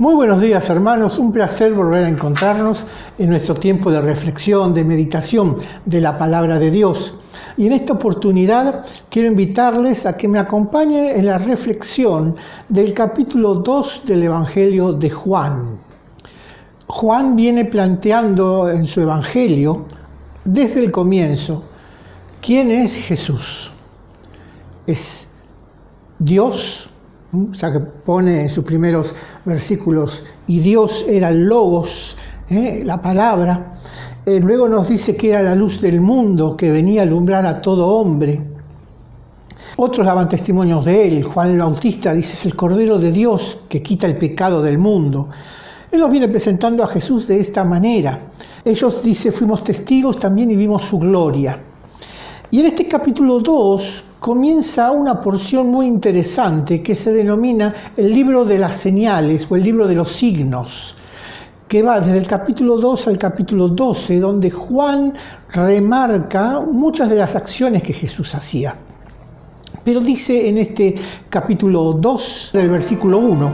Muy buenos días, hermanos, un placer volver a encontrarnos en nuestro tiempo de reflexión, de meditación de la palabra de Dios. Y en esta oportunidad quiero invitarles a que me acompañen en la reflexión del capítulo 2 del Evangelio de Juan. Juan viene planteando en su Evangelio, desde el comienzo, ¿quién es Jesús? Es Dios, o sea que pone en sus primeros versículos, y Dios era el Logos, la palabra. Luego nos dice que era la luz del mundo, que venía a alumbrar a todo hombre. Otros daban testimonios de él. Juan el Bautista dice, es el Cordero de Dios que quita el pecado del mundo. Él nos viene presentando a Jesús de esta manera. Ellos, dice, fuimos testigos también y vimos su gloria. Y en este capítulo 2 comienza una porción muy interesante que se denomina el libro de las señales o el libro de los signos, que va desde el capítulo 2 al capítulo 12, donde Juan remarca muchas de las acciones que Jesús hacía. Pero dice en este capítulo 2, del versículo 1,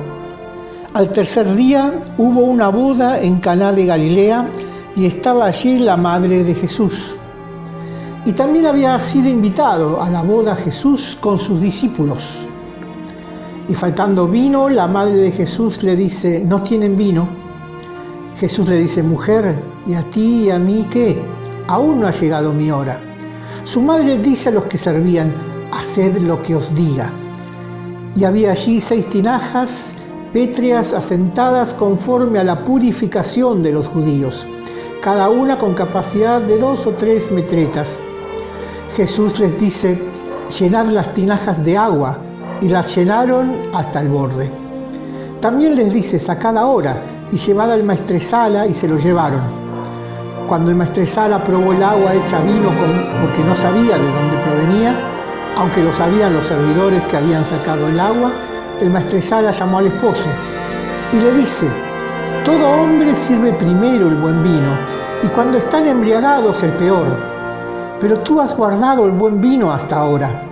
al tercer día hubo una boda en Caná de Galilea y estaba allí la madre de Jesús. Y también había sido invitado a la boda Jesús con sus discípulos. Y faltando vino, la madre de Jesús le dice, ¿no tienen vino? Jesús le dice, mujer, ¿y a ti y a mí qué? Aún no ha llegado mi hora. Su madre dice a los que servían, haced lo que os diga. Y había allí 6 tinajas pétreas asentadas conforme a la purificación de los judíos, cada una con capacidad de 2 o 3 metretas. Jesús les dice, llenad las tinajas de agua, y las llenaron hasta el borde. También les dice, sacad ahora, y llevad al maestresala, y se lo llevaron. Cuando el maestresala probó el agua hecha vino porque no sabía de dónde provenía, aunque lo sabían los servidores que habían sacado el agua, el maestresala llamó al esposo, y le dice, todo hombre sirve primero el buen vino, y cuando están embriagados el peor. Pero tú has guardado el buen vino hasta ahora.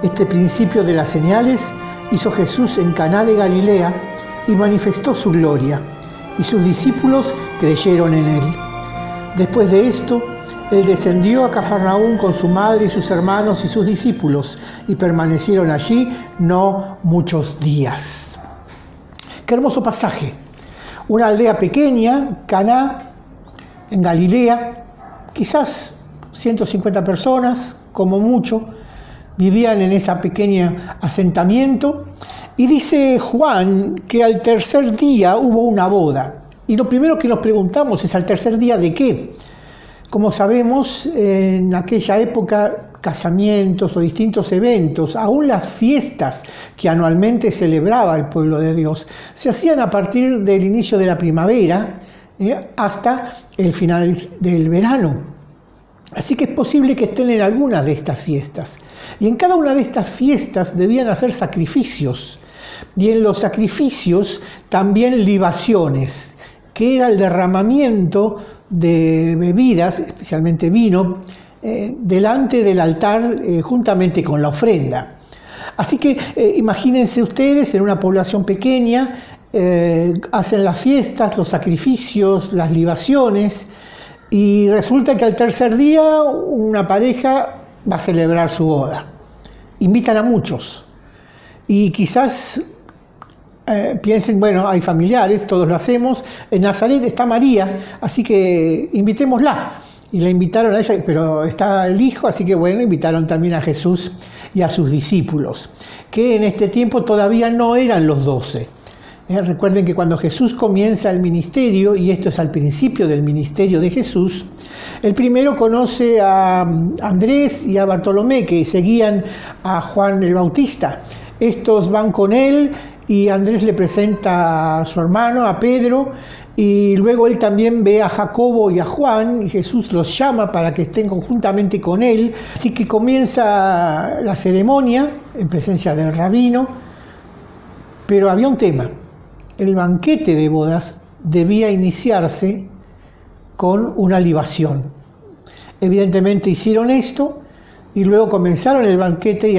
Este principio de las señales hizo Jesús en Caná de Galilea y manifestó su gloria, y sus discípulos creyeron en él. Después de esto, él descendió a Cafarnaúm con su madre y sus hermanos y sus discípulos, y permanecieron allí no muchos días. Qué hermoso pasaje. Una aldea pequeña, Caná, en Galilea, quizás 150 personas, como mucho, vivían en ese pequeño asentamiento. Y dice Juan que al tercer día hubo una boda. Y lo primero que nos preguntamos es, ¿al tercer día de qué? Como sabemos, en aquella época, casamientos o distintos eventos, aún las fiestas que anualmente celebraba el pueblo de Dios, se hacían a partir del inicio de la primavera hasta el final del verano. Así que es posible que estén en algunas de estas fiestas. Y en cada una de estas fiestas debían hacer sacrificios. Y en los sacrificios también libaciones, que era el derramamiento de bebidas, especialmente vino, delante del altar juntamente con la ofrenda. Así que imagínense ustedes en una población pequeña, hacen las fiestas, los sacrificios, las libaciones, y resulta que al tercer día una pareja va a celebrar su boda. Invitan a muchos. Y quizás piensen, bueno, hay familiares, todos lo hacemos. En Nazaret está María, así que invitémosla. Y la invitaron a ella, pero está el hijo, así que bueno, invitaron también a Jesús y a sus discípulos, que en este tiempo todavía no eran los 12. Recuerden que cuando Jesús comienza el ministerio, y esto es al principio del ministerio de Jesús, el primero conoce a Andrés y a Bartolomé, que seguían a Juan el Bautista. Estos van con él y Andrés le presenta a su hermano, a Pedro, y luego él también ve a Jacobo y a Juan, y Jesús los llama para que estén conjuntamente con él. Así que comienza la ceremonia en presencia del rabino, pero había un tema. El banquete de bodas debía iniciarse con una libación. Evidentemente hicieron esto y luego comenzaron el banquete y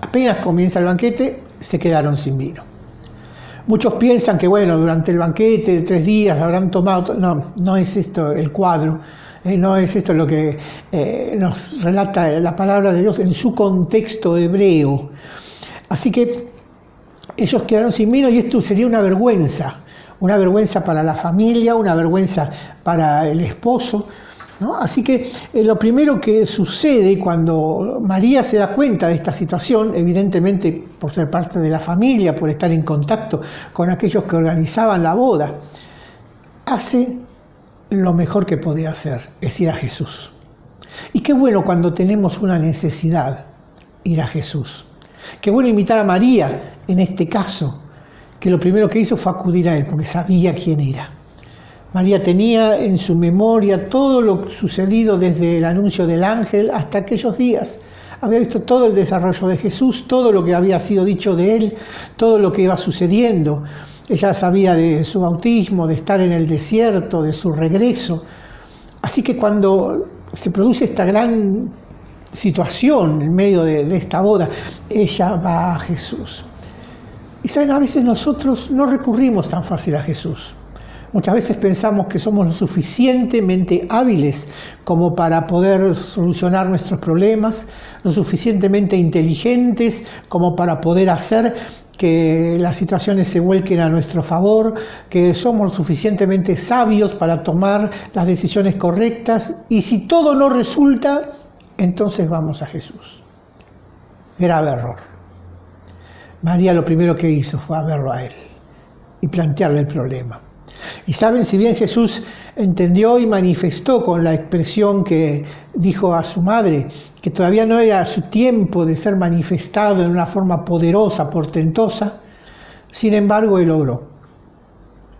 apenas comienza el banquete se quedaron sin vino. Muchos piensan que, bueno, durante el banquete de 3 días habrán tomado... No, no es esto el cuadro, no es esto lo que nos relata la palabra de Dios en su contexto hebreo. Así que ellos quedaron sin vino y esto sería una vergüenza para la familia, una vergüenza para el esposo, ¿no? Así que lo primero que sucede cuando María se da cuenta de esta situación, evidentemente por ser parte de la familia, por estar en contacto con aquellos que organizaban la boda, hace lo mejor que podía hacer, es ir a Jesús. Y qué bueno cuando tenemos una necesidad, ir a Jesús. Qué bueno imitar a María en este caso, que lo primero que hizo fue acudir a él, porque sabía quién era. María tenía en su memoria todo lo sucedido desde el anuncio del ángel hasta aquellos días. Había visto todo el desarrollo de Jesús, todo lo que había sido dicho de él, todo lo que iba sucediendo. Ella sabía de su bautismo, de estar en el desierto, de su regreso. Así que cuando se produce esta gran situación en medio de esta boda, ella va a Jesús. Y saben, a veces nosotros no recurrimos tan fácil a Jesús. Muchas veces pensamos que somos lo suficientemente hábiles como para poder solucionar nuestros problemas, lo suficientemente inteligentes como para poder hacer que las situaciones se vuelquen a nuestro favor, que somos lo suficientemente sabios para tomar las decisiones correctas, y si todo no resulta, entonces vamos a Jesús. Grave error. María lo primero que hizo fue a verlo a él y plantearle el problema. Y saben, si bien Jesús entendió y manifestó con la expresión que dijo a su madre, que todavía no era su tiempo de ser manifestado en una forma poderosa, portentosa, sin embargo, él logró.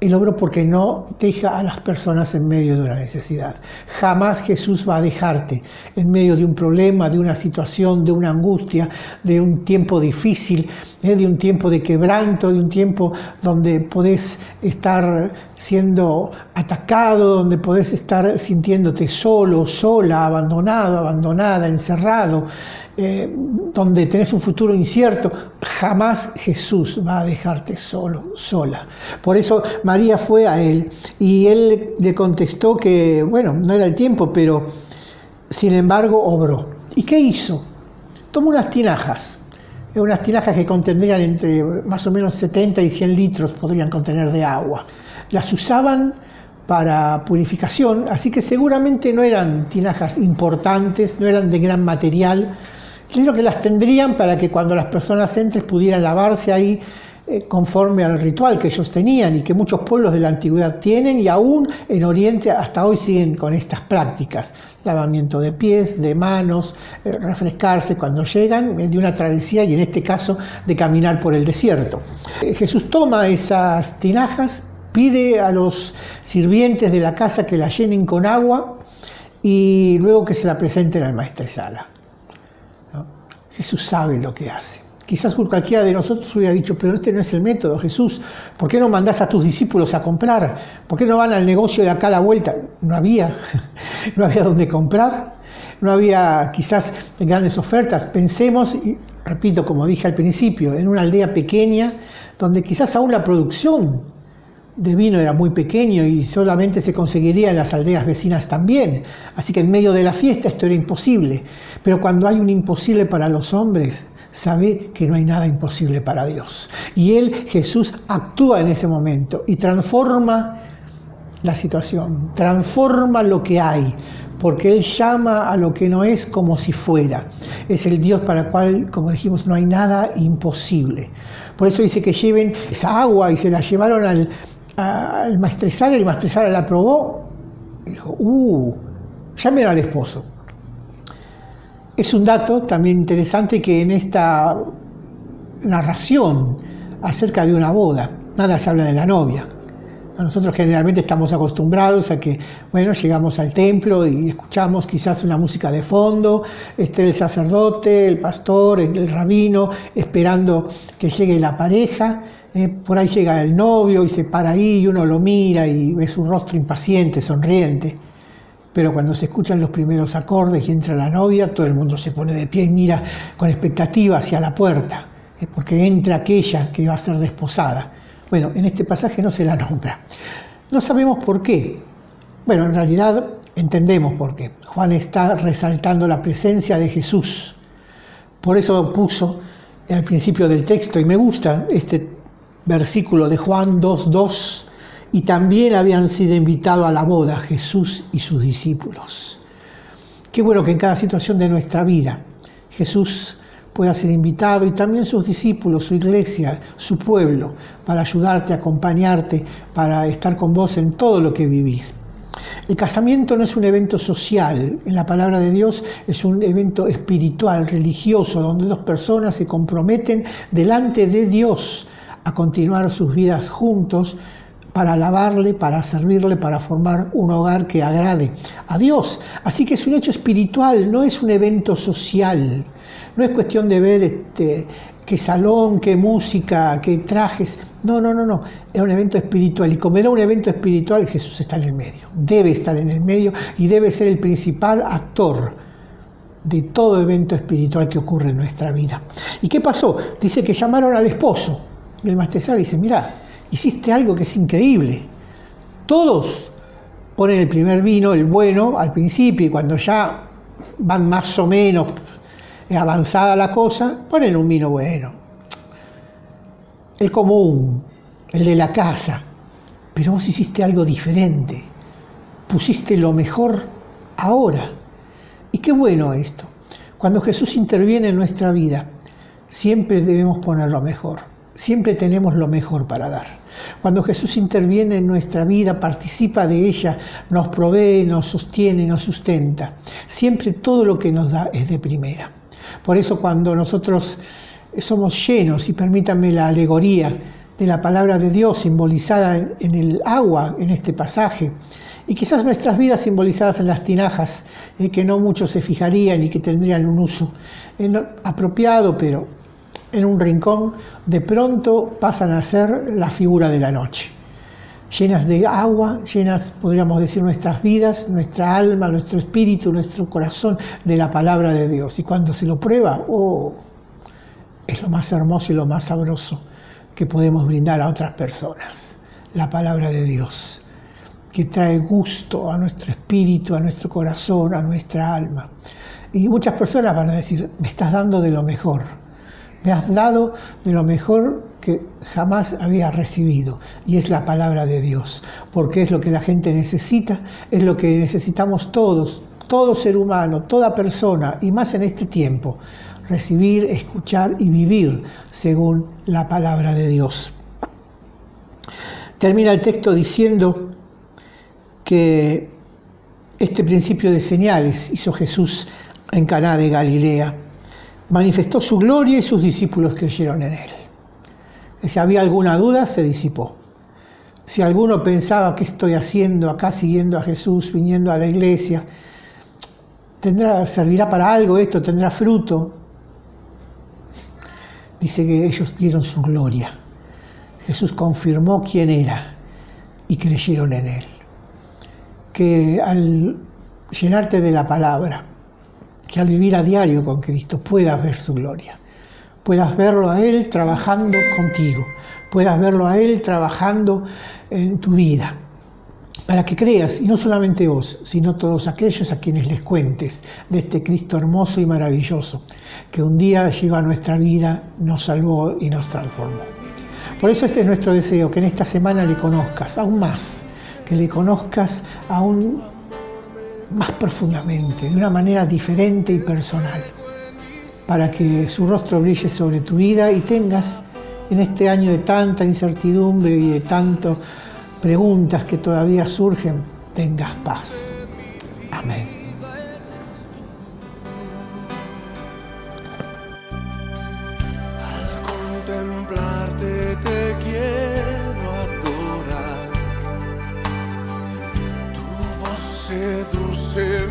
Él logró porque no deja a las personas en medio de una necesidad. Jamás Jesús va a dejarte en medio de un problema, de una situación, de una angustia, de un tiempo difícil, de un tiempo de quebranto, de un tiempo donde podés estar siendo atacado, donde podés estar sintiéndote solo, sola, abandonado, abandonada, encerrado, donde tenés un futuro incierto. Jamás Jesús va a dejarte solo, sola. Por eso María fue a él y él le contestó que, bueno, no era el tiempo, pero sin embargo obró. ¿Y qué hizo? Tomó unas tinajas que contendrían entre más o menos 70 y 100 litros podrían contener de agua. Las usaban para purificación, así que seguramente no eran tinajas importantes, no eran de gran material. Creo que las tendrían para que cuando las personas entren pudieran lavarse ahí conforme al ritual que ellos tenían y que muchos pueblos de la antigüedad tienen, y aún en Oriente hasta hoy siguen con estas prácticas. Lavamiento de pies, de manos, refrescarse cuando llegan de una travesía y en este caso de caminar por el desierto. Jesús toma esas tinajas, pide a los sirvientes de la casa que la llenen con agua y luego que se la presenten al maestresala. ¿No? Jesús sabe lo que hace. Quizás cualquiera de nosotros hubiera dicho, pero este no es el método, Jesús. ¿Por qué no mandás a tus discípulos a comprar? ¿Por qué no van al negocio de acá a la vuelta? No había dónde comprar. No había quizás grandes ofertas. Pensemos, y repito, como dije al principio, en una aldea pequeña donde quizás aún la producción de vino era muy pequeño y solamente se conseguiría en las aldeas vecinas también. Así que en medio de la fiesta esto era imposible. Pero cuando hay un imposible para los hombres, sabe que no hay nada imposible para Dios. Y él, Jesús, actúa en ese momento y transforma la situación, transforma lo que hay, porque él llama a lo que no es como si fuera. Es el Dios para el cual, como dijimos, no hay nada imposible. Por eso dice que lleven esa agua y se la llevaron al maestresala, y el maestresala la probó y dijo, llamen al esposo. Es un dato también interesante que en esta narración acerca de una boda, nada se habla de la novia. Nosotros generalmente estamos acostumbrados a que, bueno, llegamos al templo y escuchamos quizás una música de fondo, el sacerdote, el pastor, el rabino, esperando que llegue la pareja. Por ahí llega el novio y se para ahí y uno lo mira y ve su rostro impaciente, sonriente. Pero cuando se escuchan los primeros acordes y entra la novia, todo el mundo se pone de pie y mira con expectativa hacia la puerta, porque entra aquella que va a ser desposada. Bueno, en este pasaje no se la nombra. No sabemos por qué. Bueno, en realidad entendemos por qué. Juan está resaltando la presencia de Jesús. Por eso puso al principio del texto, y me gusta este versículo de Juan 2:2, y también habían sido invitados a la boda Jesús y sus discípulos. Qué bueno que en cada situación de nuestra vida Jesús pueda ser invitado y también sus discípulos, su iglesia, su pueblo, para ayudarte, acompañarte, para estar con vos en todo lo que vivís. El casamiento no es un evento social, en la palabra de Dios es un evento espiritual, religioso, donde dos personas se comprometen delante de Dios a continuar sus vidas juntos para alabarle, para servirle, para formar un hogar que agrade a Dios. Así que es un hecho espiritual, no es un evento social. No es cuestión de ver qué salón, qué música, qué trajes. No. Es un evento espiritual. Y como era un evento espiritual, Jesús está en el medio. Debe estar en el medio y debe ser el principal actor de todo evento espiritual que ocurre en nuestra vida. ¿Y qué pasó? Dice que llamaron al esposo. Y el maestresala dice, mirá, hiciste algo que es increíble. Todos ponen el primer vino, el bueno, al principio, y cuando ya van más o menos avanzada la cosa, ponen un vino bueno. El común, el de la casa. Pero vos hiciste algo diferente. Pusiste lo mejor ahora. Y qué bueno esto. Cuando Jesús interviene en nuestra vida, siempre debemos poner lo mejor. Siempre tenemos lo mejor para dar. Cuando Jesús interviene en nuestra vida, participa de ella, nos provee, nos sostiene, nos sustenta. Siempre todo lo que nos da es de primera. Por eso cuando nosotros somos llenos, y permítanme la alegoría de la palabra de Dios simbolizada en el agua, en este pasaje, y quizás nuestras vidas simbolizadas en las tinajas, que no muchos se fijarían y que tendrían un uso apropiado, pero en un rincón, de pronto pasan a ser la figura de la noche. Llenas de agua, llenas, podríamos decir, nuestras vidas, nuestra alma, nuestro espíritu, nuestro corazón, de la palabra de Dios. Y cuando se lo prueba, es lo más hermoso y lo más sabroso que podemos brindar a otras personas. La palabra de Dios, que trae gusto a nuestro espíritu, a nuestro corazón, a nuestra alma. Y muchas personas van a decir, me estás dando de lo mejor. Me has dado de lo mejor que jamás había recibido, y es la palabra de Dios, porque es lo que la gente necesita, es lo que necesitamos todos, todo ser humano, toda persona, y más en este tiempo, recibir, escuchar y vivir según la palabra de Dios. Termina el texto diciendo que este principio de señales hizo Jesús en Caná de Galilea. Manifestó su gloria y sus discípulos creyeron en él. Si había alguna duda, se disipó. Si alguno pensaba, ¿qué estoy haciendo acá siguiendo a Jesús, viniendo a la iglesia? ¿Servirá para algo esto? ¿Tendrá fruto? Dice que ellos vieron su gloria. Jesús confirmó quién era y creyeron en él. Que al llenarte de la palabra, que al vivir a diario con Cristo puedas ver su gloria, puedas verlo a Él trabajando contigo, puedas verlo a Él trabajando en tu vida, para que creas, y no solamente vos, sino todos aquellos a quienes les cuentes de este Cristo hermoso y maravilloso, que un día llegó a nuestra vida, nos salvó y nos transformó. Por eso este es nuestro deseo, que en esta semana le conozcas aún más, que le conozcas aún más profundamente, de una manera diferente y personal, para que su rostro brille sobre tu vida y tengas, en este año de tanta incertidumbre y de tantas preguntas que todavía surgen, tengas paz. Amén. Al contemplarte te quiero adorar, tu voz seduce